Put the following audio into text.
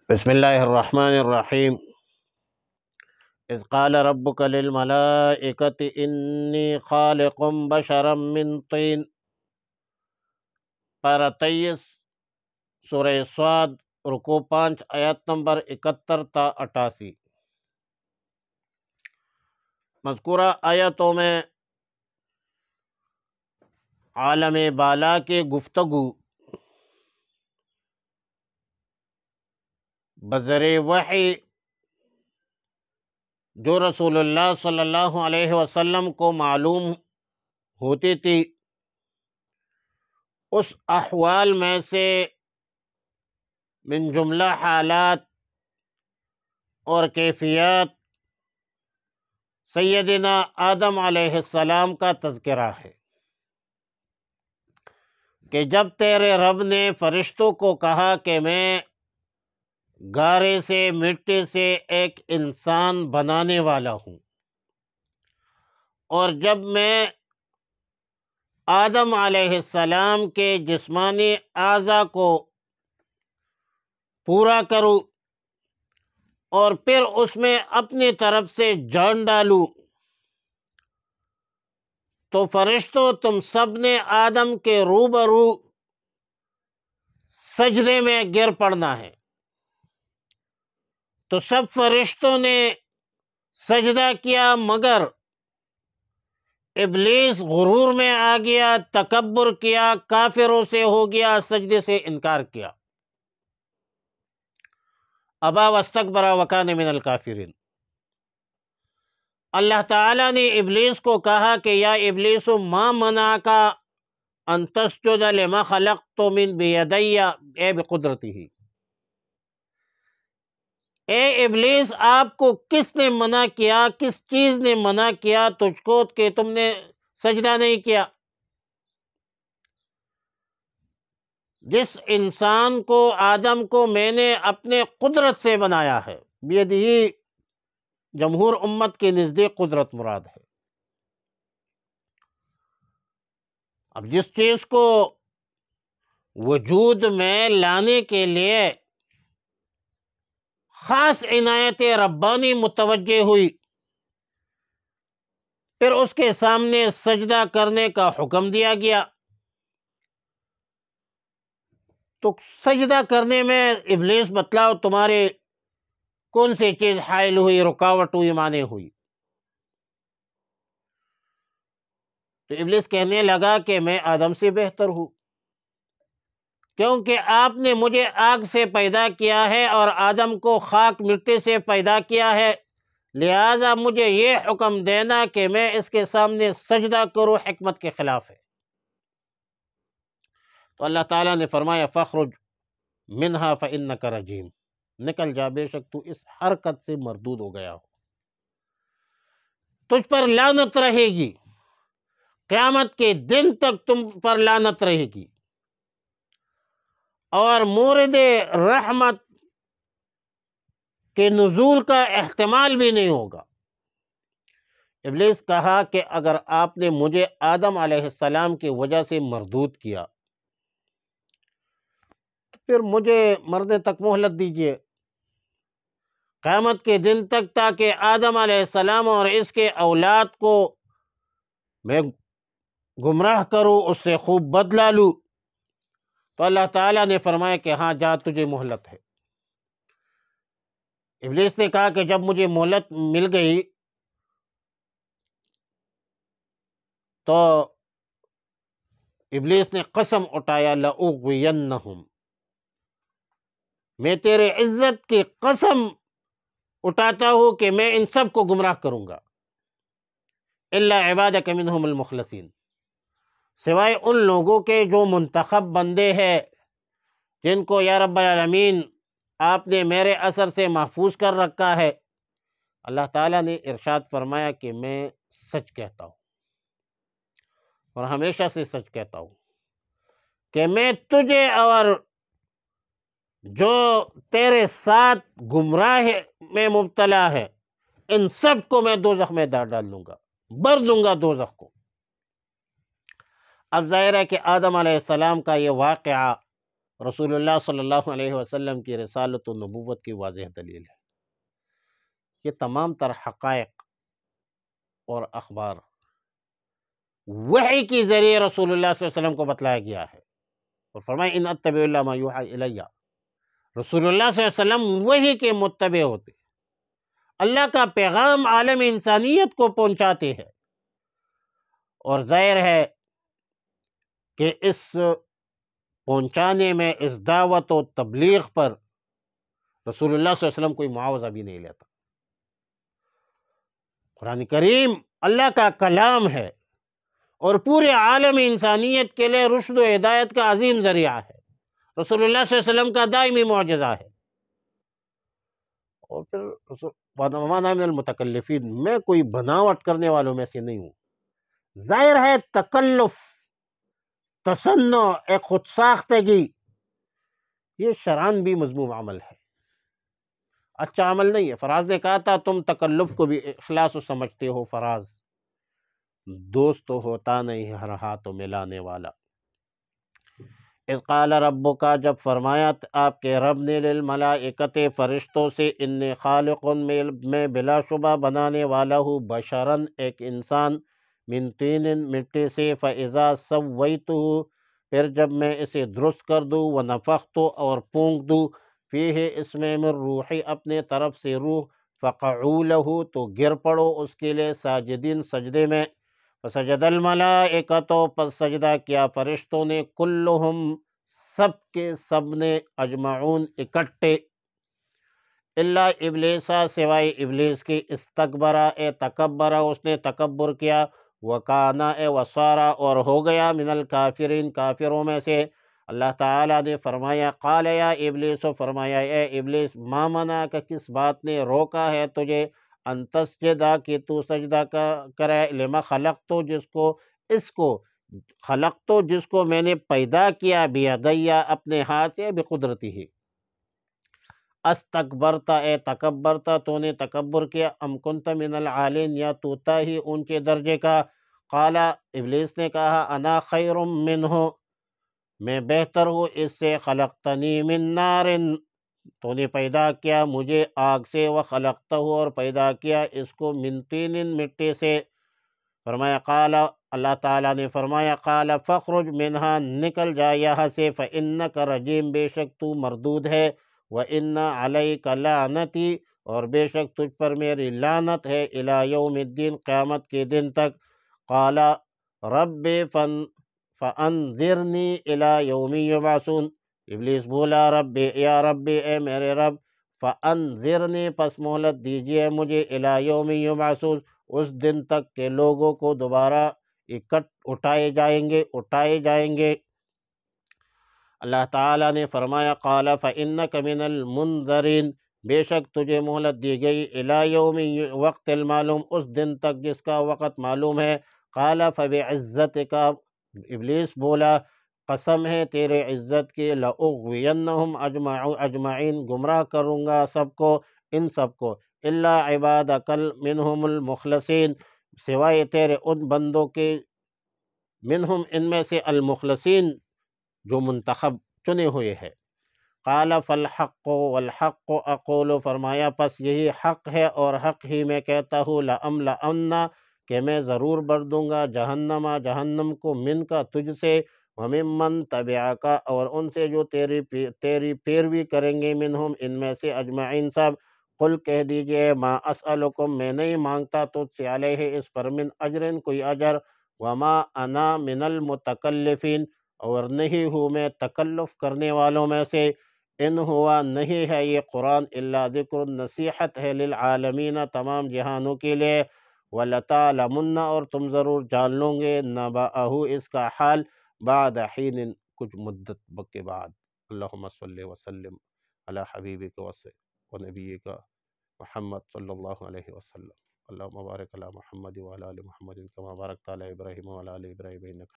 بسم اللہ الرحمن الرحیم۔ اذ قال ربک للملائکۃ انی خالق بشرا من طین، پارہ 23 سورہ صاد، رکوع 5، آیات نمبر 71 تا 88۔ مذکورہ آیاتوں میں عالم بالا کے گفتگو بذر وحی جو رسول اللہ صلی اللہ علیہ وسلم کو معلوم ہوتی تھی، اس احوال میں سے من جملہ حالات اور کیفیات سیدنا آدم علیہ السلام کا تذکرہ ہے کہ جب تیرے رب نے فرشتوں کو کہا کہ میں گارے سے، مٹی سے ایک انسان بنانے والا ہوں، اور جب میں آدم علیہ السلام کے جسمانی اعضاء کو پورا کروں اور پھر اس میں اپنی طرف سے جان ڈالوں، تو فرشتوں تم سب نے آدم کے روبرو سجدے میں گر پڑنا ہے۔ تو سب فرشتوں نے سجدہ کیا، مگر ابلیس غرور میں آ گیا، تکبر کیا، کافروں سے ہو گیا، سجدے سے انکار کیا۔ ابا واستکبر وکان من الکافرین۔ اللہ تعالیٰ نے ابلیس کو کہا کہ یا ابلیس ما منعک ان تسجد لما خلقت من بیدی، اے بقدرتہ، اے ابلیس آپ کو کس نے منع کیا، کس چیز نے منع کیا تجھ کو کہ تم نے سجدہ نہیں کیا؟ جس انسان کو، آدم کو، میں نے اپنے قدرت سے بنایا ہے، بیدہی جمہور امت کے نزدیک قدرت مراد ہے۔ اب جس چیز کو وجود میں لانے کے لیے خاص عنایت ربانی متوجہ ہوئی، پھر اس کے سامنے سجدہ کرنے کا حکم دیا گیا، تو سجدہ کرنے میں ابلیس بتلاؤ تمہارے کون سی چیز حائل ہوئی، رکاوٹ ہوئی، مانے ہوئی؟ تو ابلیس کہنے لگا کہ میں آدم سے بہتر ہوں، کیونکہ آپ نے مجھے آگ سے پیدا کیا ہے اور آدم کو خاک مٹی سے پیدا کیا ہے، لہٰذا مجھے یہ حکم دینا کہ میں اس کے سامنے سجدہ کروں حکمت کے خلاف ہے۔ تو اللہ تعالیٰ نے فرمایا فَاخْرُجْ مِنْهَا فَإِنَّكَ رَجِيمٌ، نکل جا، بے شک تو اس حرکت سے مردود ہو گیا ہو، تجھ پر لعنت رہے گی، قیامت کے دن تک تم پر لعنت رہے گی، اور مورد رحمت کے نزول کا احتمال بھی نہیں ہوگا۔ ابلیس کہا کہ اگر آپ نے مجھے آدم علیہ السلام کی وجہ سے مردود کیا تو پھر مجھے مرنے تک مہلت دیجیے، قیامت کے دن تک، تاکہ آدم علیہ السلام اور اس کے اولاد کو میں گمراہ کروں، اس سے خوب بدلہ لوں۔ تو اللہ تعالیٰ نے فرمایا کہ ہاں جا، تجھے مہلت ہے۔ ابلیس نے کہا کہ جب مجھے مہلت مل گئی تو ابلیس نے قسم اٹھایا لَأُغْوِيَنَّهُمْ، میں تیرے عزت کی قسم اٹھاتا ہوں کہ میں ان سب کو گمراہ کروں گا، إِلَّا عِبَادَكَ مِنْهُمُ الْمُخْلَصِينَ، سوائے ان لوگوں کے جو منتخب بندے ہیں، جن کو یا رب العالمین آپ نے میرے اثر سے محفوظ کر رکھا ہے۔ اللہ تعالیٰ نے ارشاد فرمایا کہ میں سچ کہتا ہوں اور ہمیشہ سے سچ کہتا ہوں کہ میں تجھے اور جو تیرے ساتھ گمراہ میں مبتلا ہے، ان سب کو میں دوزخ میں ڈال دوں گا، بھر دوں گا دوزخ کو۔ اب ظاہر ہے کہ آدم علیہ السلام کا یہ واقعہ رسول اللہ صلی اللہ علیہ وسلم کی رسالت و نبوت کی واضح دلیل ہے۔ یہ تمام تر حقائق اور اخبار وحی کے ذریعے رسول اللہ صلی اللہ علیہ وسلم کو بتلایا گیا ہے، اور فرمایا ان اتبع الا ما یوحی الیہ، رسول اللہ صلی اللہ علیہ وسلم وحی کے متبع ہوتے، اللہ کا پیغام عالم انسانیت کو پہنچاتے ہیں، اور ظاہر ہے کہ اس پہنچانے میں، اس دعوت و تبلیغ پر رسول اللہ صلی اللہ علیہ وسلم کوئی معاوضہ بھی نہیں لیتا۔ قرآن کریم اللہ کا کلام ہے اور پورے عالم انسانیت کے لیے رشد و ہدایت کا عظیم ذریعہ ہے، رسول اللہ صلی اللہ علیہ وسلم کا دائمی معجزہ ہے۔ اور پھر وَمَا مِنَ الْمُتَكَلِّفِينَ، میں کوئی بناوٹ کرنے والوں میں سے نہیں ہوں۔ ظاہر ہے تکلف، تصنع، ایک خود ساختگی، یہ شرعاً بھی مذموم عمل ہے، اچھا عمل نہیں ہے۔ فراز نے کہا تھا تم تکلف کو بھی اخلاص سمجھتے ہو فراز، دوست تو ہوتا نہیں ہر ہاتھ ملانے والا۔ اذ قال ربک، جب فرمایا آپ کے رب نے، للملائکۃ، فرشتوں سے، انی خالق، میں بلا شبہ بنانے والا ہوں، بشرن، ایک انسان، من طین، مٹی سے، فاذا سویتہ، پھر جب میں اسے درست کر دوں، ونفخت، اور پھونک دوں، فیہ، اس میں، من روحی، اپنے طرف سے روح، فقعوا لہ، تو گر پڑو اس کے لیے، ساجدین، سجدے میں، فسجد الملائکۃ، پس سجدہ کیا فرشتوں نے، کلہم، سب کے سب نے، اجمعون، اکٹھے، الا ابلیسا، سوائے ابلیس کے، استکبرا، تکبرا، اس نے تکبر کیا، وکانا، وصارا، اور ہو گیا، من الکافرین، کافروں میں سے۔ اللہ تعالیٰ نے فرمایا، قال یا ابلیس، فرمایا اے ابلیس، ما منع، کا کس بات نے روکا ہے تجھے، ان تسجدا، کہ تو سجدہ کرے، لما خلقت، اس کو خلقت، جس کو میں نے پیدا کیا، بیدیا، اپنے ہاتھ سے، بقدرتی ہی، استکبرتا، تکبرتا، تو نے تکبر کیا، ام کنت من العالین، یا تو تھا ہی اونچے درجے کا، قال، ابلیس نے کہا، انا خیر منہ، میں بہتر ہوں اس سے، خلقتنی من نار، تو نے پیدا کیا مجھے آگ سے، وخلقتہ، اور پیدا کیا اس کو، من طین، مٹی سے۔ فرمایا قال، اللہ تعالیٰ نے فرمایا، قال فاخرج منہا، نکل جا یہاں سے، فإنک رجیم، بے شک تو مردود ہے، وإن علیک لعنتی، اور بے شک تجھ پر میری لعنت ہے، الی یوم الدین، قیامت کے دن تک۔ قال رب فانظرنی الی یوم یبعثون، ابلیس بولا، رب، یا رب، اے میرے رب، فانظرنی، پس مہلت دیجئے مجھے، الی یوم یبعثون، اس دن تک کہ لوگوں کو دوبارہ اٹھائے جائیں گے۔ اللہ تعالیٰ نے فرمایا، قال فإنک من المنظرین، بے شک تجھے مہلت دی گئی، الی یوم، وقت المعلوم، اس دن تک جس کا وقت معلوم ہے۔ قال فبعزتک، ابلیس بولا، قسم ہے تیرے عزت کی، لأغوینہم اجمعین، گمراہ کروں گا سب کو، ان سب کو، الا عبادک منہم المخلصین، سوائے تیرے ان بندوں کے، منہم، ان میں سے، المخلصین، جو منتخب چنے ہوئے ہیں۔ قال فالحق والحق اقول، فرمایا پس یہی حق ہے اور حق ہی میں کہتا ہوں، لأملأن، کہ میں ضرور بھر دوں گا، جہنم کو، من کا، تجھ سے، وممن تبعک، اور ان سے جو تیری پیروی کریں گے، منہم، ان میں سے، اجمعین، سب۔ قل، کہہ دیجئے، ما اسألکم، میں نہیں مانگتا تجھ سے، علیہ، اس پر، من اجر، کوئی اجر، وما انا من المتکلفین، اور نہیں ہوں میں تکلف کرنے والوں میں سے، ان ہوا، نہیں ہے یہ قرآن، الا ذکر، نصیحت ہے، للعالمین، تمام جہانوں کے لیے، وَلَتَعْلَمُنَّ، اور تم ضرور جان لو گے، نَبَأَہُ، اس کا حال، بعد حین، کچھ مدت کے بعد۔ اللہم صلی وسلم علی حبیبک و نبیک محمد صلی اللہ علیہ وسلم۔ اللہم بارک علی محمد وعلی آل محمد کما بارکت علی ابراہیم وعلی آل ابراہیم انک